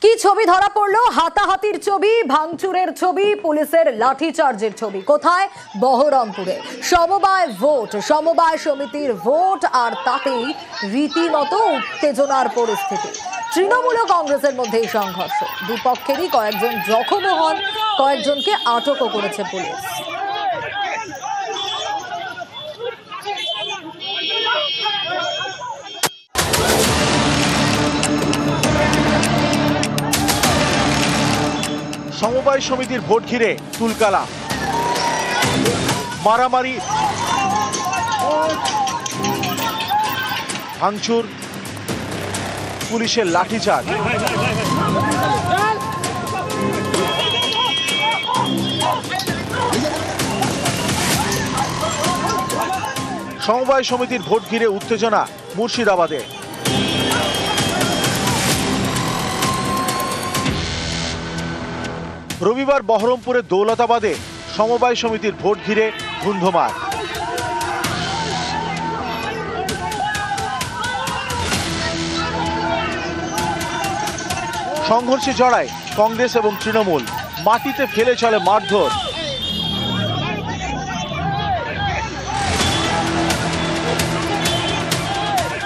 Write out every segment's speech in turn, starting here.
কি ছবি ধরা পড়লো? হাতাহাতির ছবি, ভাঙচুরের ছবি, পুলিশের লাঠিচার্জের ছবি। কোথায়? বহরমপুরে সমবায় ভোট, সমবায় সমিতির ভোট, আর তাতেই রীতিমতো উত্তেজনার পরিস্থিতি। তৃণমূল ও কংগ্রেসের মধ্যেই সংঘর্ষ, দুপক্ষেরই কয়েকজন জখমও হন, কয়েকজনকে আটকও করেছে পুলিশ। সমবায় সমিতির ভোট ঘিরে তুলকালা, মারামারি, ভাঙচুর, পুলিশের লাঠিচার্জ। সমবায় সমিতির ভোট ঘিরে উত্তেজনা মুর্শিদাবাদে। রবিবার বহরমপুরের দৌলতাবাদে সমবায় সমিতির ভোট ঘিরে ধুন্ধুমার। সংঘর্ষে জড়ায় কংগ্রেস এবং তৃণমূল, মাটিতে ফেলে চলে মারধর।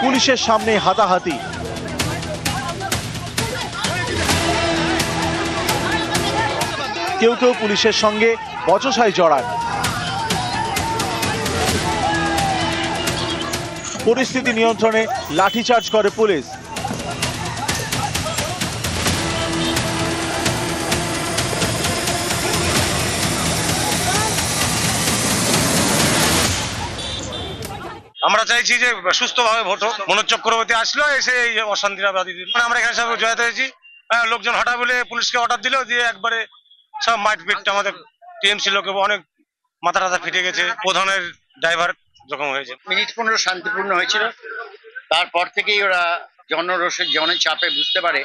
পুলিশের সামনে হাতাহাতি। কেউ কেউ পুলিশের সঙ্গে বচসায় জড়ান। পরিস্থিতি নিয়ন্ত্রণে লাঠিচার্জ করে পুলিশ। আমরা চাইছি যে সুস্থভাবে ভোট হোক। মনোজ চক্রবর্তী আসলো, এসে এই অশান্তিটা বাধি দিল। আমরা এখানে সব জড়িত হয়েছি। লোকজন হঠাৎ বলে পুলিশকে অর্ডার দিল, দিয়ে একবারে সব মারপিট। আমাদের টিএমসি লোকে অনেক মাথা টাথা ফেটে গেছে, প্রধানের ড্রাইভার জখম হয়েছে। মিনিট 15 শান্তিপূর্ণ হয়েছিল। তারপর থেকেই ওরা জনরোষের জনচাপে বুঝতে পারে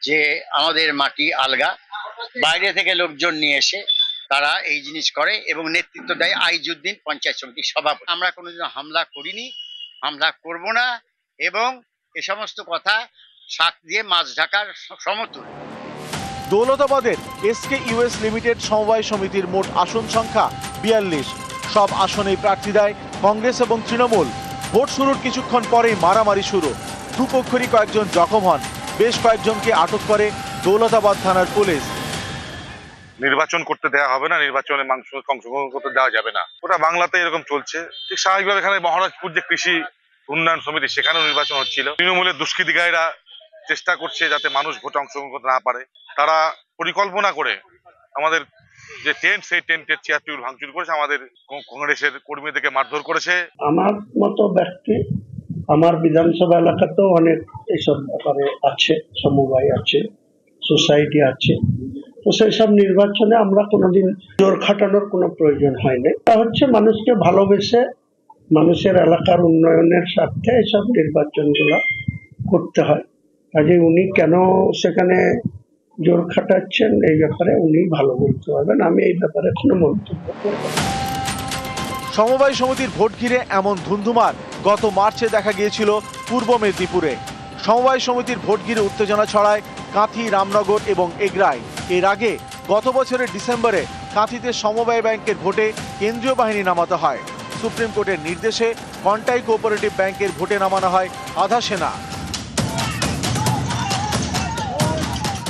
যে আমাদের মাটি আলগা। বাইরে থেকে লোকজন নিয়ে এসে তারা এই জিনিস করে এবং নেতৃত্ব দেয় আইজুদ্দিন, পঞ্চায়েত সমিতির সভাপতি। আমরা কোনোদিন হামলা করিনি, হামলা করব না, এবং এ সমস্ত কথা শাক দিয়ে মাছ ঢাকার সমতুল। দৌলতাবাদের এসকে ইউএস লিমিটেড সমবায় সমিতির মোট আসন সংখ্যা 42। সব আসনেই প্রার্থী দেয় কংগ্রেস এবং তৃণমূল। ভোট শুরুর কিছুক্ষণ পরেই মারামারি শুরু। দুপক্ষেরই কয়েকজন জখম হন, বেশ কয়েকজনকে আটক করে দৌলতাবাদ থানার পুলিশ। নির্বাচন করতে দেওয়া হবে না, নির্বাচনে অংশগ্রহণ করতে দেওয়া যাবে না, ওটা বাংলাতে এরকম চলছে। ঠিক স্বাভাবিকভাবে এখানে মহারাজপুর যে কৃষি উন্নয়ন সমিতি, সেখানেও নির্বাচন হচ্ছিল। তৃণমূলের দুষ্কৃতিকারীরা চেষ্টা করছে যাতে মানুষ ভোটে অংশগ্রহণ করতে না পারে। তারা পরিকল্পনা করে আমাদের যে টেন্ট, সেই টেন্টের চেয়ার টেবিল ভাঙচুর করেছে, আমাদের কংগ্রেসের কর্মীদেরকে মারধর করেছে। আমার মতো ব্যক্তি আমার বিধানসভা এলাকাতেও অনেক এইসব ব্যাপারে আছে, সমবায় আছে, সোসাইটি আছে। তো সেই সব নির্বাচনে আমরা কোনোদিন জোর খাটানোর কোনো প্রয়োজন হয়নি। তা হচ্ছে মানুষকে ভালোবেসে মানুষের এলাকার উন্নয়নের স্বার্থে এইসব নির্বাচনগুলো করতে হয়। কাজে উনি কেন সেখানে জোর খাটাচ্ছেন এই ব্যাপারে উনি ভালো বলতে পারবেন, আমি এই ব্যাপারে কোনো মন্তব্য করব না। সমবায় সমিতির ভোট ঘিরে এমন ধুন্ধুমার গত মার্চে দেখা গিয়েছিল পূর্ব মেদিনীপুরে। সমবায় সমিতির ভোট ঘিরে উত্তেজনা ছড়ায় কাঁথি, রামনগর এবং এগরায়। এর আগে গত বছরের ডিসেম্বরে কাঁথিতে সমবায় ব্যাংকের ভোটে কেন্দ্রীয় বাহিনী নামাতে হয়। সুপ্রিম কোর্টের নির্দেশে কন্টাই কোঅপারেটিভ ব্যাংকের ভোটে নামানো হয় আধা সেনা।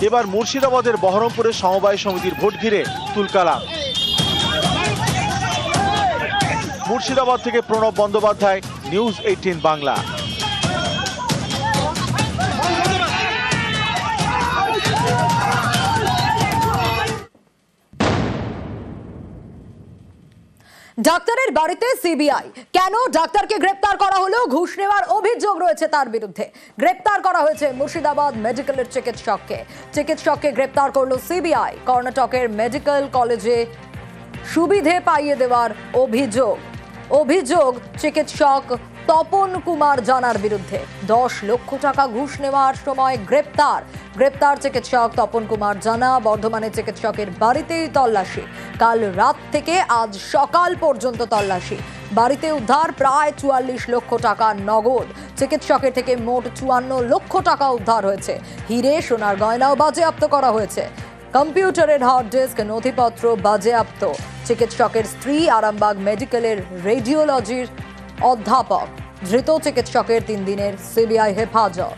এবার মুর্শিদাবাদের বহরমপুরের সমবায় সমিতির ভোট ঘিরে তুলকালাম। মুর্শিদাবাদ থেকে প্রণব বন্দ্যোপাধ্যায়, নিউজ 18 বাংলা। ডাক্তারের বাড়িতে সিবিআই। কেন ডাক্তারকে গ্রেপ্তার করা হলো? ঘুষ নেওয়ার অভিযোগ রয়েছে তার বিরুদ্ধে। গ্রেপ্তার করা হয়েছে মুর্শিদাবাদ মেডিকেলের চিকিৎসককে গ্রেপ্তার করলো সিবিআই। কর্ণাটকের মেডিকেল কলেজে সুবিধে পাইয়ে দেওয়ার অভিযোগ চিকিৎসক তপন কুমার জানার বিরুদ্ধে। 10 লক্ষ টাকা ঘুষ নেওয়ার সময় গ্রেপ্তার চিকিৎসক তপন কুমার জানা। বর্ধমানে চিকিৎসকের বাড়িতেই তল্লাশি। কাল রাত থেকে আজ সকাল পর্যন্ত তল্লাশি। বাড়িতে উদ্ধার প্রায় 44 লক্ষ টাকা নগদ। চিকিৎসকের থেকে মোট 54 লক্ষ টাকা উদ্ধার হয়েছে। হিরে, সোনার গয়নাও বাজেয়াপ্ত করা হয়েছে। কম্পিউটারের হার্ড ডিস্ক, নথিপত্র বাজেয়াপ্ত। চিকিৎসকের স্ত্রী আরামবাগ মেডিকেলের রেডিওলজির অধ্যাপক। ধৃত চিকিৎসকের 3 দিনের সিবিআই হেফাজত।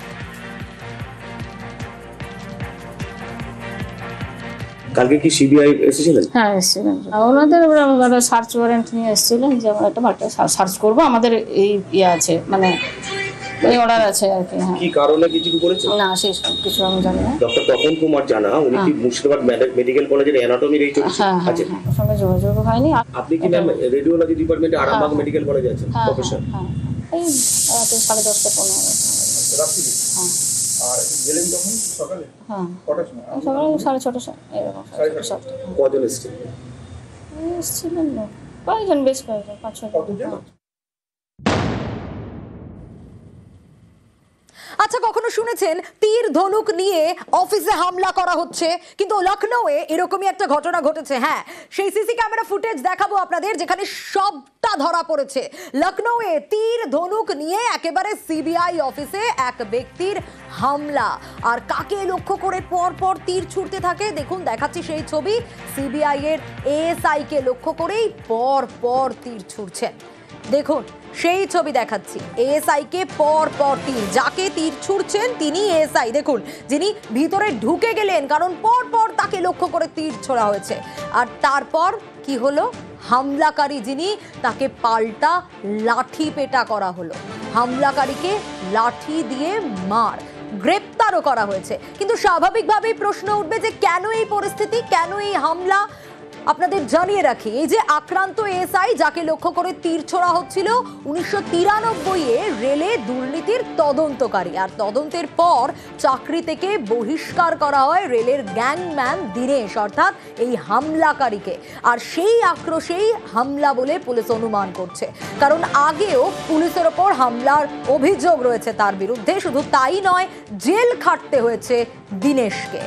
কালকে কি সিবিআই এসেছিলেন? হ্যাঁ এসেছিলেন, ওনাদের সার্চ ওয়ারেন্ট নিয়ে এসেছিলেন যে আমরা একটা বাড়িটা সার্চ করবো, আমাদের এই ইয়ে আছে মানে এই অর্ডার আছে আর কি। হ্যাঁ, কি কারণে কিছু করেছেন না সেই সব কিছু আমি জানি না। ডক্টর তপন কুমার জানা, উনি কি মুর্শিদাবাদ মেডিকেল কলেজের অ্যানাটমির এই চোখ হ্যাঁ আছে? হ্যাঁ, ওর সঙ্গে যোগাযোগ হয়নি। আপনি কি ম্যাম রেডিওলজি ডিপার্টমেন্টে আরামবাগ মেডিকেল কলেজে আছেন হ্যাঁ প্রফেসর? হ্যাঁ, এই 10:30-15 হ্যাঁ। আর গেলেন তখন সকালে হ্যাঁ কটার সময়? সকালে 6:30 এরকম 7:30। কজন এসেছেন? এসেছিলেন না কয়েকজন, বেশ কয়েকজন, 5-6 জন। আচ্ছা, কখনো শুনেছেন তীর ধনুক নিয়ে অফিসে হামলা করা হচ্ছে? কিন্তু লখনৌয়ে এরকমই একটা ঘটনা ঘটেছে। হ্যাঁ, সেই সিসি ক্যামেরা ফুটেজ দেখাবো আপনাদের, যেখানে সবটা ধরা পড়েছে। লখনৌয়ে তীর ধনুক নিয়ে একেবারে সিবিআই অফিসে এক ব্যক্তির হামলা। আর কাকে লক্ষ্য করে পর পর তীর ছুটতে থাকে দেখুন, দেখাচ্ছি সেই ছবি। সিবিআই এর এএসআই কে লক্ষ্য করেই পর পর তীর ছুটছেন। দেখুন সেই ছবি দেখাচ্ছি। এএসআই কে পর পর তীর, যাকে তীর ছুড়ছেন তিনি এএসআই। দেখুন, যিনি ভিতরে ঢুকে গেলেন, কারণ পর পর তাকে লক্ষ্য করে তীর ছোড়া হয়েছে। আর তারপর কি হলো, হামলাকারী যিনি, তাকে পাল্টা লাঠি পেটা করা হলো। হামলাকারীকে লাঠি দিয়ে মার, গ্রেপ্তারও করা হয়েছে। কিন্তু স্বাভাবিকভাবেই প্রশ্ন উঠবে যে কেন এই পরিস্থিতি, কেন এই হামলা? আপনাদের জানিয়ে রাখি, এই যে আক্রান্ত এএসআই যাকে লক্ষ্য করে তীর ছোড়া হচ্ছিল, 1993-এ রেলে দুর্নীতির তদন্তকারী। আর তদন্তের পর চাকরি থেকে বহিষ্কার করা হয় রেলের গ্যাংম্যান দীনেশ, অর্থাৎ এই হামলাকারীকে। আর সেই আক্রোশেই হামলা বলে পুলিশ অনুমান করছে, কারণ আগেও পুলিশের ওপর হামলার অভিযোগ রয়েছে তার বিরুদ্ধে। শুধু তাই নয়, জেল খাটতে হয়েছে দীনেশকে।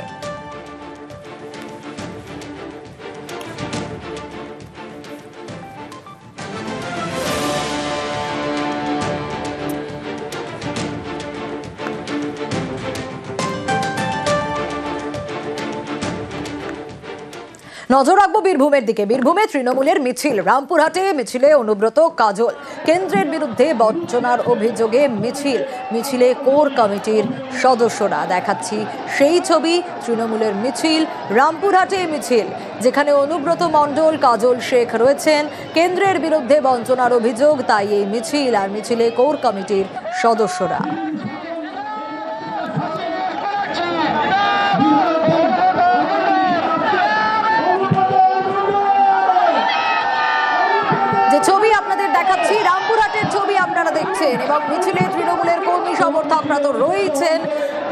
নজর রাখবো বীরভূমের দিকে। বীরভূমে তৃণমূলের মিছিল, রামপুরহাটে মিছিলে অনুব্রত কাজল। কেন্দ্রের বিরুদ্ধে বঞ্চনার অভিযোগে মিছিলে কোর কমিটির সদস্যরা। দেখাচ্ছি সেই ছবি, তৃণমূলের মিছিল, রামপুরহাটে মিছিল, যেখানে অনুব্রত মণ্ডল, কাজল শেখ রয়েছেন। কেন্দ্রের বিরুদ্ধে বঞ্চনার অভিযোগ, তাই এই মিছিল। আর মিছিলে কোর কমিটির সদস্যরা। যে ছবি আপনাদের দেখাচ্ছি, রামপুরহাটের ছবি আপনারা দেখছেন, এবং মিছিলে তৃণমূলের কর্মী সমর্থকরা তো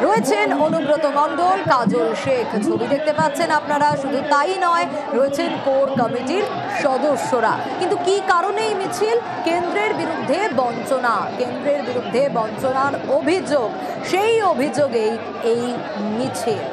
রয়েছেন অনুব্রত মণ্ডল, কাজল শেখ, ছবি দেখতে পাচ্ছেন আপনারা। শুধু তাই নয়, রয়েছেন কোর কমিটির সদস্যরা। কিন্তু কি কারণে এই মিছিল? কেন্দ্রের বিরুদ্ধে বঞ্চনার অভিযোগ, সেই অভিযোগেই এই মিছিল।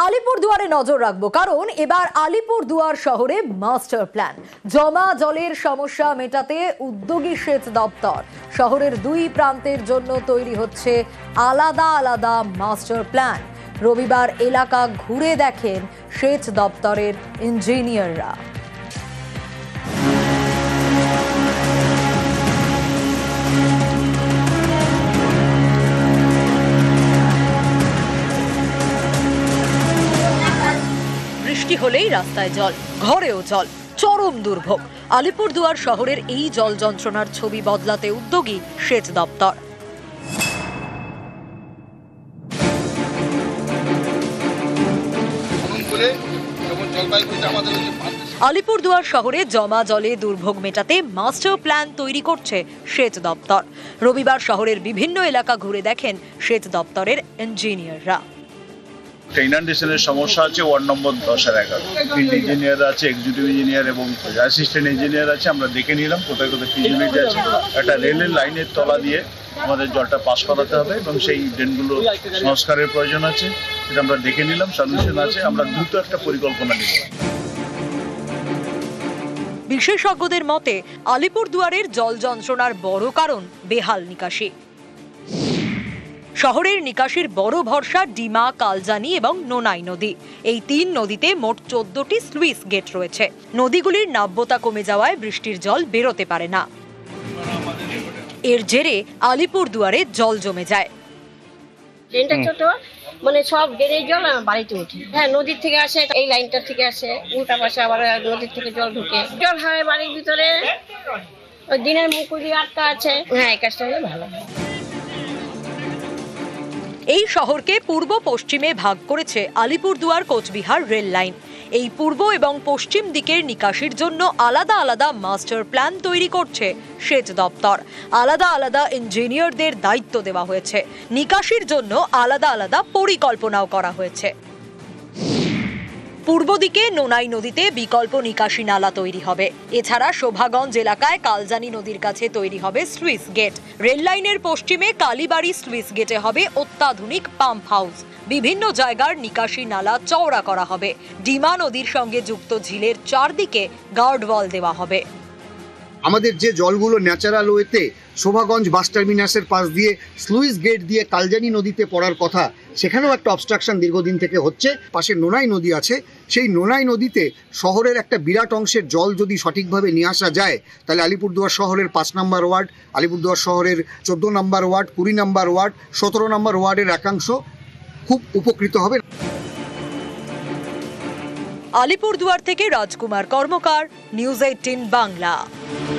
আলিপুরদুয়ারে নজর রাখবো, কারণ এবার আলিপুরদুয়ার শহরে মাস্টার প্ল্যান। জমা জলের সমস্যা মেটাতে উদ্যোগী সেচ দপ্তর। শহরের 2 প্রান্তের জন্য তৈরি হচ্ছে আলাদা আলাদা মাস্টার প্ল্যান। রবিবার এলাকা ঘুরে দেখেন সেচ দপ্তরের ইঞ্জিনিয়াররা। বৃষ্টি হলেই রাস্তায় জল, ঘরেও জল, চরম দুর্ভোগ। আলিপুরদুয়ার শহরের এই জল যন্ত্রণার ছবি বদলাতে উদ্যোগী সেচ দপ্তর। আলিপুরদুয়ার শহরে জমা জলে দুর্ভোগ মেটাতে মাস্টার প্ল্যান তৈরি করছে সেচ দপ্তর। রবিবার শহরের বিভিন্ন এলাকা ঘুরে দেখেন সেচ দপ্তরের ইঞ্জিনিয়াররা। ইনান্ডেশনের সমস্যা আছে ওয়ার্ড নম্বর 10 আর 11, 3 ইঞ্জিনিয়ার আছে, এক্সিকিউটিভ ইঞ্জিনিয়ার এবং অ্যাসিস্ট্যান্ট ইঞ্জিনিয়ার আছে। আমরা দেখে নিলাম কোথায় কোথায় কি ইউনিট আছে। একটা রেলের লাইনের তলা দিয়ে আমাদের জলটা পাস করাতে হবে এবং সেই ড্রেনগুলো সংস্কারের প্রয়োজন আছে, সেটা আমরা দেখে নিলাম, সলিউশন আছে, আমরা দ্রুত একটা পরিকল্পনা নিব। বিশেষজ্ঞদের মতে আলিপুরদুয়ারের জল যন্ত্রণার বড় কারণ বেহাল নিকাশি। শহরের নিকাশির বড় ভরসা ডিমা, কালজানি এবং নোনাই নদী। এই 3 নদীতে মোট 14টি স্লুইস গেট রয়েছে। নদীগুলির নাব্যতা কমে যাওয়ায় বৃষ্টির জল বেরোতে পারে না। এর জেরে আলিপুরদুয়ারে জল জমে যায়। ট্রেনটা ছোট, মানে সব ড্রেনের জল বাড়িতে উঠে। হ্যাঁ, নদীর থেকে আসে, এই লাইনটা থেকে আসে, উল্টা পাশে আবার নদীর থেকে জল ঢুকে, জল হয় বাড়ির ভিতরে। ওই দিনের মুকুলি আটকা আছে। হ্যাঁ, এই কাজটা হলে ভালো হয়। এই শহরকে পূর্ব পশ্চিমে ভাগ করেছে আলিপুরদুয়ার কোচবিহার রেল লাইন। এই পূর্ব এবং পশ্চিম দিকের নিকাশির জন্য আলাদা আলাদা মাস্টার প্ল্যান তৈরি করছে সেচ দপ্তর। আলাদা আলাদা ইঞ্জিনিয়ারদের দায়িত্ব দেওয়া হয়েছে। নিকাশির জন্য আলাদা আলাদা পরিকল্পনাও করা হয়েছে। পূর্ব দিকে নোনাই নদীতে বিকল্প নিকাশি নালা তৈরি হবে। এছাড়া শোভাগঞ্জ এলাকায় কালজানি নদীর কাছে তৈরি হবে স্লুইস গেট। রেল লাইনের পশ্চিমে কালীবাড়ি স্লুইস গেটে হবে অত্যাধুনিক পাম্প হাউস। বিভিন্ন জায়গার নিকাশি নালা চওড়া করা হবে। ডিমা নদীর সঙ্গে যুক্ত ঝিলের চারদিকে গার্ডওয়াল দেওয়া হবে। আমাদের যে জলগুলো ন্যাচারাল ওয়েতে শোভাগঞ্জ বাস টার্মিনাসের পাশ দিয়ে স্লুইস গেট দিয়ে কালজানি নদীতে পড়ার কথা, সেখানেও একটা অবস্ট্রাকশন দীর্ঘদিন থেকে হচ্ছে। পাশে নোনাই নদী আছে, সেই নোনাই নদীতে শহরের একটা বিরাট অংশের জল যদি সঠিকভাবে নিয়ে আসা যায়, তাহলে আলিপুরদুয়ার শহরের 5 নম্বর ওয়ার্ড, আলিপুরদুয়ার শহরের 14 নম্বর ওয়ার্ড, 20 নম্বর ওয়ার্ড, 17 নম্বর ওয়ার্ডের একাংশ খুব উপকৃত হবে। আলিপুরদুয়ার থেকে রাজকুমার কর্মকার, নিউজ 18 বাংলা।